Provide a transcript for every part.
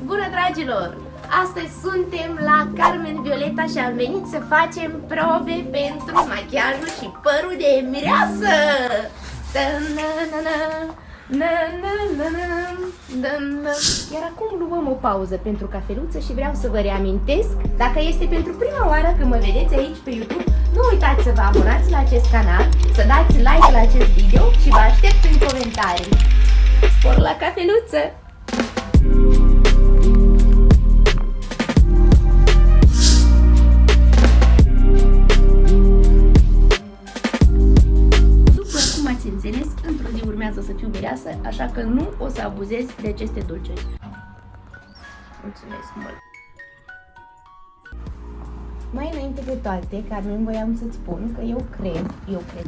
Bună, dragilor! Astăzi suntem la Carmen Violeta și am venit să facem probe pentru machiajul și părul de mireasă! Iar acum luăm o pauză pentru cafeluță și vreau să vă reamintesc, dacă este pentru prima oară când mă vedeți aici pe YouTube, nu uitați să vă abonați la acest canal, să dați like la acest video și vă aștept în comentarii. Spor la cafeluță! Înțeles, într-o zi urmează să fiu mireasă, așa că nu o să abuzez de aceste dulciuri. Mulțumesc mult! Mai înainte de toate, Carmen, voiam să-ți spun că eu cred,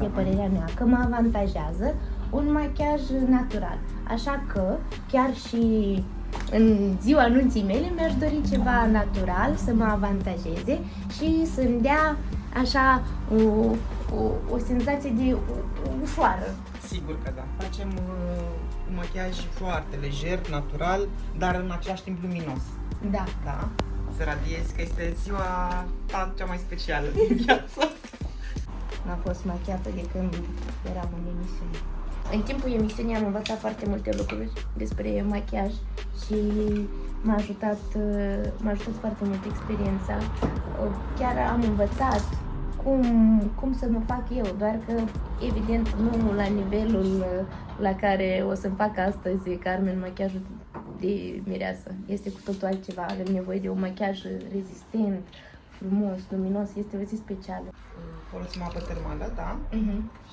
e părerea mea, că mă avantajează un machiaj natural. Așa că, chiar și în ziua nunții mele, mi-aș dori ceva natural să mă avantajeze și să-mi dea așa o senzație de ușoară. Sigur că da. Facem un machiaj foarte lejer, natural, dar în același timp luminos. Da. Da? Să radiezi că este ziua ta cea mai specială din viață. N-am fost machiată de când eram în emisiune. În timpul emisiunii am învățat foarte multe lucruri despre machiaj și m-a ajutat foarte mult experiența. Chiar am învățat cum să mă fac eu, doar că evident nu la nivelul la care o să-mi fac astăzi Carmen machiajul de mireasă. Este cu totul altceva, avem nevoie de un machiaj rezistent, frumos, luminos, este o zi specială. Folosim apă termală, da?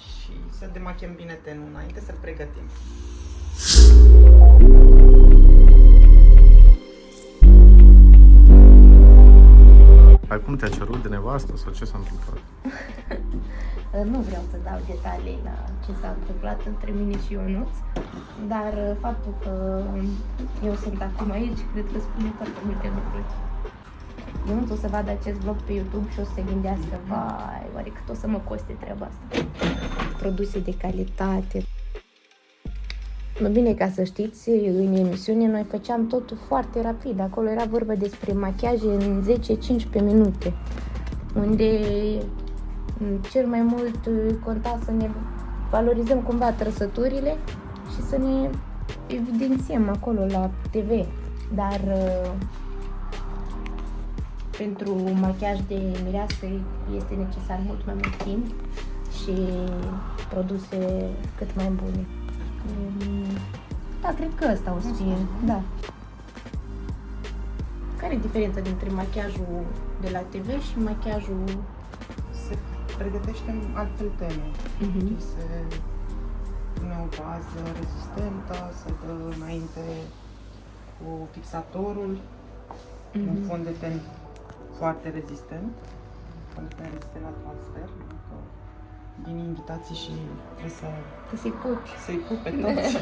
Și să demachiem bine tenul înainte să-l pregătim. Acum te-a cerut de nevastă sau ce s-a întâmplat? Nu vreau să dau detalii la ce s-a întâmplat între mine și Ionuț, dar faptul că eu sunt acum aici, cred că spune foarte multe lucruri. Ionuț o să vadă acest vlog pe YouTube și o să se gândească, vai, oare cât o să mă coste treaba asta? Produse de calitate. Bine, ca să știți, în emisiune noi făceam totul foarte rapid. Acolo era vorba despre machiaje în 10-15 minute, unde cel mai mult conta să ne valorizăm cumva trăsăturile și să ne evidențiem acolo la TV. Dar pentru machiaj de mireasă este necesar mult mai mult timp și produse cât mai bune. Da, cred că ăsta o să fie, da. Care e diferența dintre machiajul de la TV și machiajul? Se pregătește altfel tenul. Se pune o bază rezistentă, se dă înainte cu fixatorul, un fond de ten foarte rezistent, fond de ten rezistent la transfer. Din invitații și trebuie să-i pup pe toți.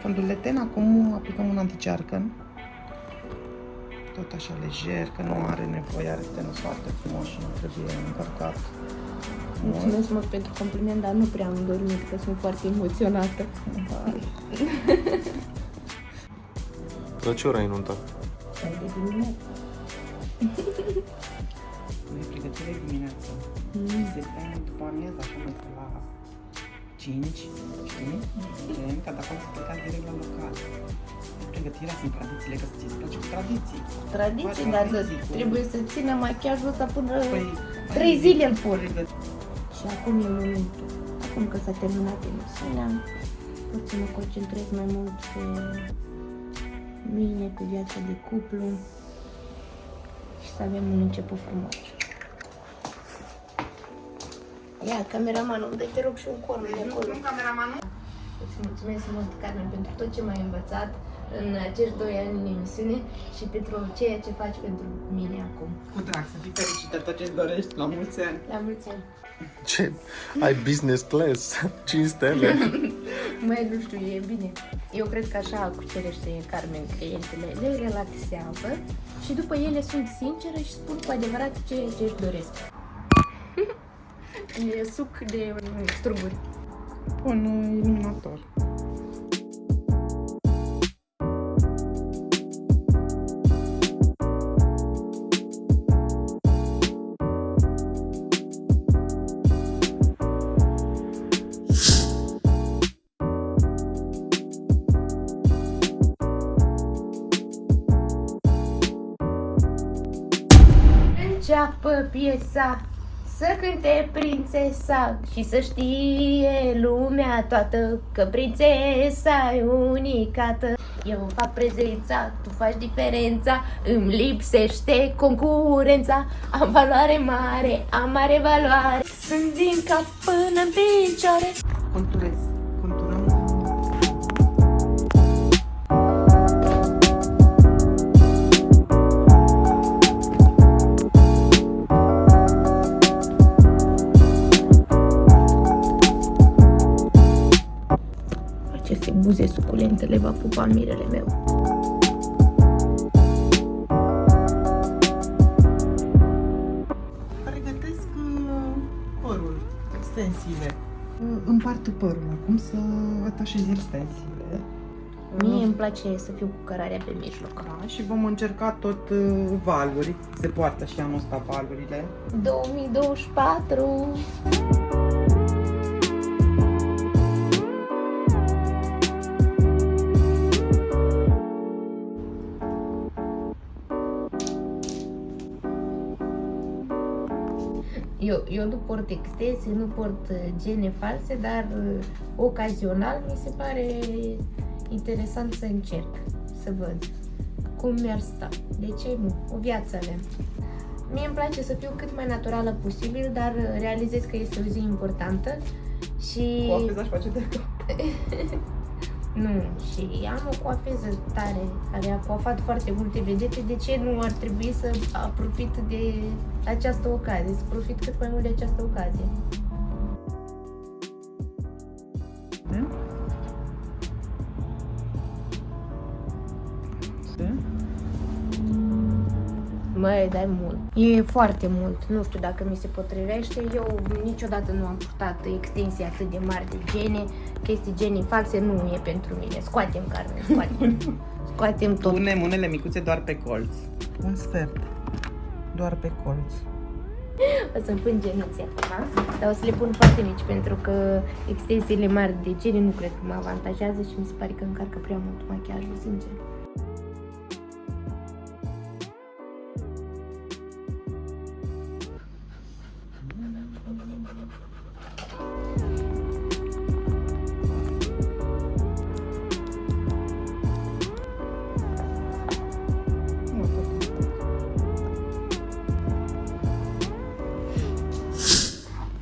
Fondul de ten, acum aplicăm un anticearcăn. Tot așa lejer, că nu are nevoie, are tenul foarte frumos și nu trebuie încărcat. Mulțumesc mult pentru compliment, dar nu prea am dormit, că sunt foarte emoționată. La ce ora ai nunta? De dimineață. Noi pregătire dimineața. Se tem după amiază, așa mai este la 5, știi? Gen, ca dacă să plecați direct la local. Pregătirea sunt tradițiile, că ți-ți place cu tradiții. Tradiții, dar trebuie să țină machiajul ăsta până 3 zile îl pun. Și acum e momentul. Acum că s-a terminat emisiunea, pot să mă concentrez mai mult pe mine, pe viața de cuplu și să avem un început frumos. Ia, cameramanul, dă-te rog și un corn de acolo. Nu, cameramanul? Îți mulțumesc mult, Carmen, pentru tot ce m-ai învățat în acești 2 ani în emisiune și pentru ceea ce faci pentru mine acum. Cu drag, să fii fericită tot ce-ți dorești. La mulți ani! La mulți ani! Ce? Ai business class? 5 stele? Mai nu știu, e bine. Eu cred că așa cucerește Carmen clientele, le relaxează și după ele sunt sincere și spun cu adevărat ceea ce își doresc. E suc de struguri. Pun iluminator. înceapă piesa, să cânte prințesa și să știe lumea toată că prințesa e unicată. Eu fac prezența, tu faci diferența, îmi lipsește concurența. Am valoare mare, am mare valoare, sunt din cap până în picioare. Conturez. Conturăm. Aceste buze suculente le va pupa mirele meu. Pregătesc părul, extensiile. Împart părul acum să atașez extensiile. Mie îmi place să fiu cu cărarea pe mijloc. Da, și vom încerca tot valuri. Se poartă și anul ăsta valurile. 2024. Eu nu port extensie, nu port gene false, dar ocazional mi se pare interesant să încerc, să văd cum mi-ar sta. De ce nu? O viață avem. Mie îmi place să fiu cât mai naturală posibil, dar realizez că este o zi importantă și... Coafeza-și face de cap. Nu, și am o coafeză tare care a coafat foarte multe vedete. De ce nu ar trebui să profit de această ocazie, să profit cât mai mult de această ocazie? Măi, dai mult. E foarte mult. Nu știu dacă mi se potrivește. Eu niciodată nu am purtat extensii atât de mari de gene. Chestii gene false nu e pentru mine. Scoatem carne, scoatem. Scoatem tot. Punem unele micuțe doar pe colț. Un sfert. Doar pe colț. O să-mi pun genuții acum, dar o să le pun foarte mici pentru că extensiile mari de gene nu cred că mă avantajează și mi se pare că încarcă prea mult machiajul, sincer.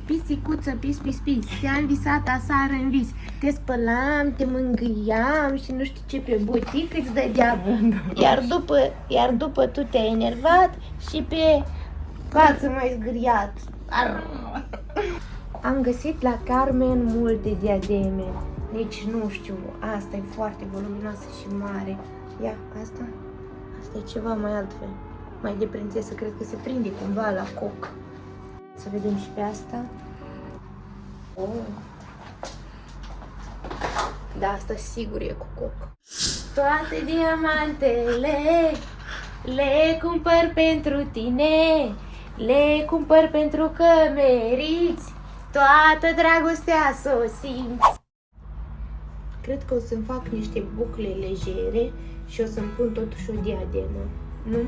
Pisicuță, pis, pis, pis, te-am visat aseară în vis. Te spălam, te mângâiam și nu știu ce pe butic îți dădeam. Iar după tu te-ai enervat și pe față m-ai zgâriat. Am găsit la Carmen multe diademe. Nici nu știu, asta e foarte voluminoasă și mare. Ia, asta e ceva mai altfel. Mai de prințesă, cred că se prinde cumva la coc. Să vedem și pe asta. Oh. Da, asta sigur e cu coc. Toate diamantele le cumpăr pentru tine, le cumpăr pentru că meriți toată dragostea să o simți. Cred că o să-mi fac niște bucle legere și o să-mi pun totuși o diademă, nu?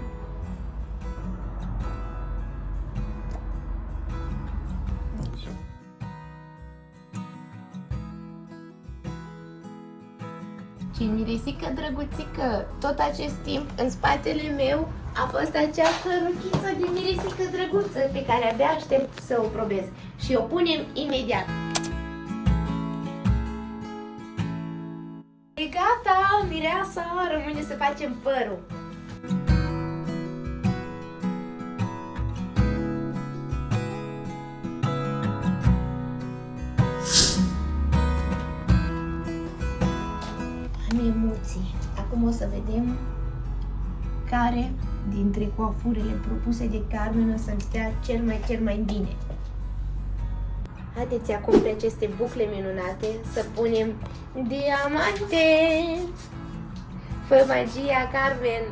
Și mirisică drăguțică, tot acest timp în spatele meu a fost această rochiță de mirisică drăguță pe care abia aștept să o probez. Și o punem imediat. E gata, mireasa, rămâne să facem părul. Emoții. Acum o să vedem care dintre coafurile propuse de Carmen o să-mi stea cel mai bine. Haideți acum pe aceste bucle minunate să punem diamante. Fă magia, Carmen!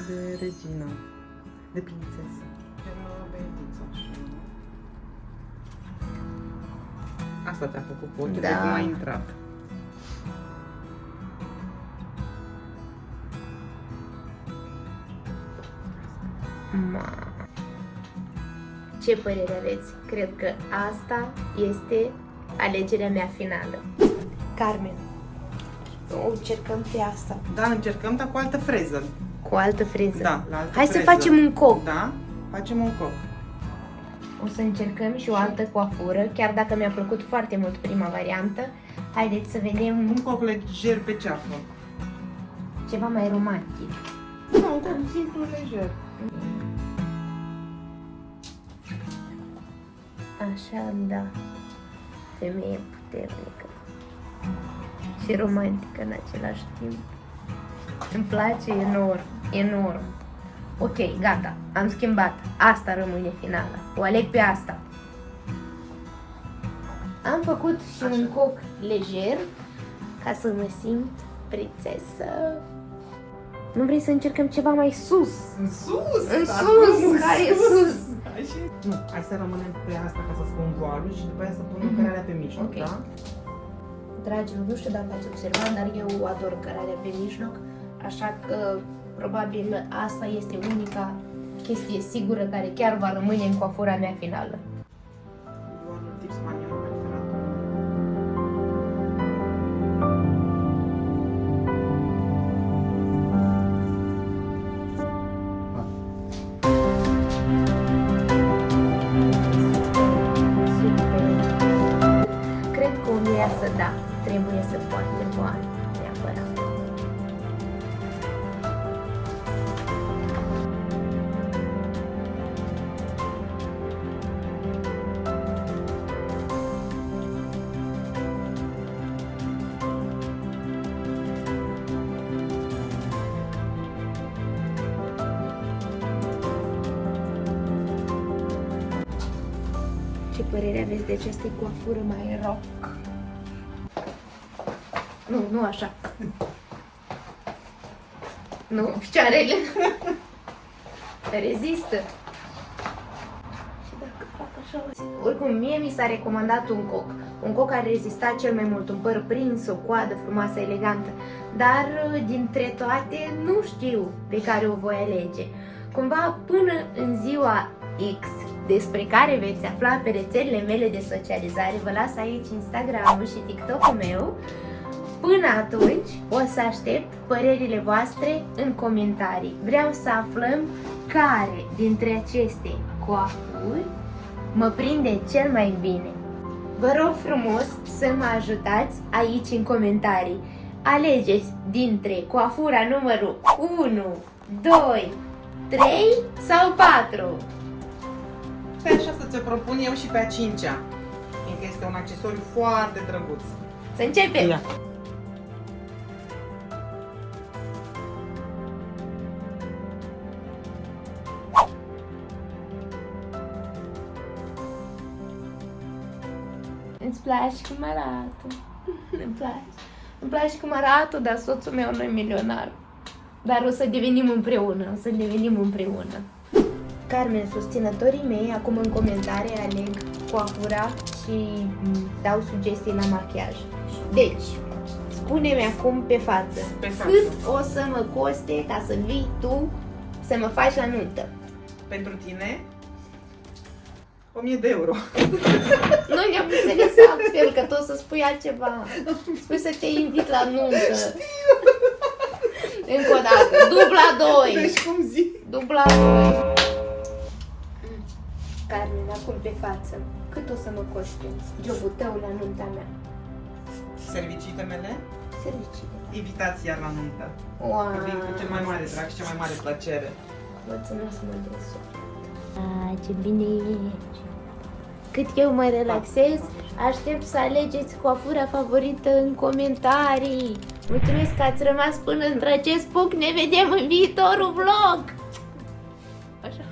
De regină, de prințesă. Asta ți-a făcut cu ochii, Da. de cum a intrat. Ce părere aveți? Cred că asta este alegerea mea finală. Carmen, o încercăm pe asta. Da, încercăm, dar cu altă freză. Cu altă freză. Da, la altă Hai freză. să facem un coc. Da, facem un coc. O să încercăm și o altă coafură, chiar dacă mi-a plăcut foarte mult prima variantă. Haideți să vedem Un coc lejer pe ceafă. ceva mai romantic. Nu, un coc simplu, lejer. Așa, da. Femeie puternică și romantică în același timp. Îmi place enorm, enorm. Ok, gata, am schimbat. Asta rămâne finala. O aleg pe asta. Am făcut și un coc lejer ca să mă simt prințesă. Nu vrei să încercăm ceva mai sus? În sus! În sus! Care e sus? Nu, hai să rămânem pe asta ca să spun voalul și după aia să punem cărarea pe mijloc, Ok. da? Dragilor, nu știu dacă ați observat, dar eu ador cărarea pe mijloc, așa că probabil asta este unica chestie sigură care chiar va rămâne în coafura mea finală. Voalul tip spaniol preferat. Cred că o mireasă, da, trebuie să poarte voal, neapărat. Ce părere aveți de această coafură mai rock? Nu așa. Nu, picioarele rezistă. Și dacă fac așa... Oricum, mie mi s-a recomandat un coc. Un coc care rezista cel mai mult, un păr prins, o coadă frumoasă, elegantă. Dar dintre toate, nu știu pe care o voi alege. Cumva până în ziua X, despre care veți afla pe rețelele mele de socializare, vă las aici Instagram-ul și TikTok-ul meu. Până atunci, o să aștept părerile voastre în comentarii. Vreau să aflăm care dintre aceste coafuri mă prinde cel mai bine. Vă rog frumos să mă ajutați aici în comentarii. Alegeți dintre coafura numărul 1, 2, 3 sau 4. Pe așa să ți-o propun eu și pe a cincea, fiindcă este un accesoriu foarte drăguț. Să începem! Ia. Îți place cum arată. Îmi place. Îmi place cum arată, dar soțul meu nu e milionar. Dar o să devenim împreună, o să devenim împreună. Carmen, susținătorii mei, acum în comentarii aleg coafura și dau sugestii la machiaj. Deci, spune-mi acum pe față, Pe față. cât o să mă coste ca să vii tu să mă faci la nuntă? Pentru tine, 1000 de euro. Noi ne-am înțeles altfel, că tu o să spui altceva. Spui să te invit la nuntă. Încă o dată, dubla 2. Deci cum zic? Dubla 2. Carmen, acum pe față, cât o să mă coste jobul tău la nunta mea? Serviciile mele, Servicii. invitația la nuntă. Wow. Vin cu cel mai mare drag și cea mai mare plăcere. Mulțumesc mult de suflet. Ce bine e. Cât eu mă relaxez, aștept să alegeți coafura favorită în comentarii. Mulțumesc că ați rămas până între acest punct. Ne vedem în viitorul vlog. Așa.